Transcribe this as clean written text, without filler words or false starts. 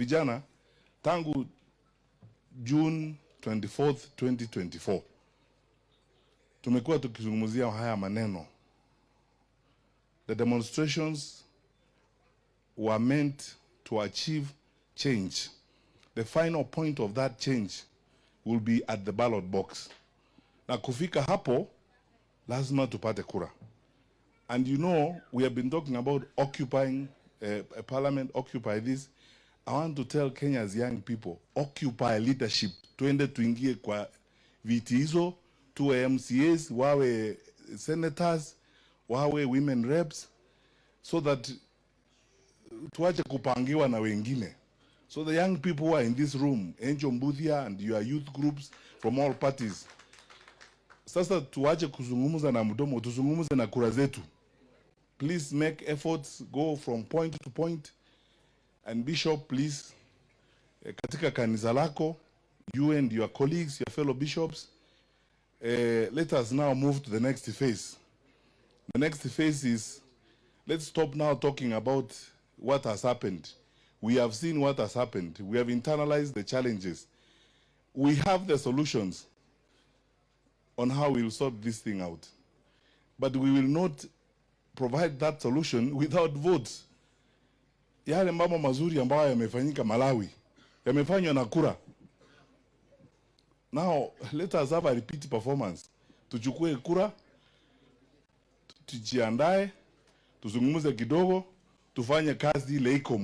Vijana, tangu June 24th, 2024, tumekuwa tukizungumzia haya maneno. The demonstrations were meant to achieve change. The final point of that change will be at the ballot box. Na kufika hapo, lazima tupate kura. And you know, we have been talking about occupying parliament, occupy this. I want to tell Kenya's young people, occupy leadership. Tuende tuingie kwa viti hizo, tuwe MCAs, wawe senators, wawe women reps, so that tuache kupangiwa na wengine. So the young people who are in this room, Angel Mbuthia and your youth groups from all parties, sasa tuache kuzungumuza na mdomo, tuzungumuze na kura zetu. Please make efforts, go from point to point. And Bishop, please, katika kanisa lako, you and your colleagues, your fellow bishops, let us now move to the next phase. The next phase is, let's stop now talking about what has happened. We have seen what has happened. We have internalized the challenges. We have the solutions on how we will sort this thing out. But we will not provide that solution without votes. Yale mambo mazuri ambayo yamefanyika Malawi, yamefanywa na kura. Now, let us have a repeat performance. Tuchukue kura, tujiandae, tuzungumuze kidogo, tufanye kazi ile iko.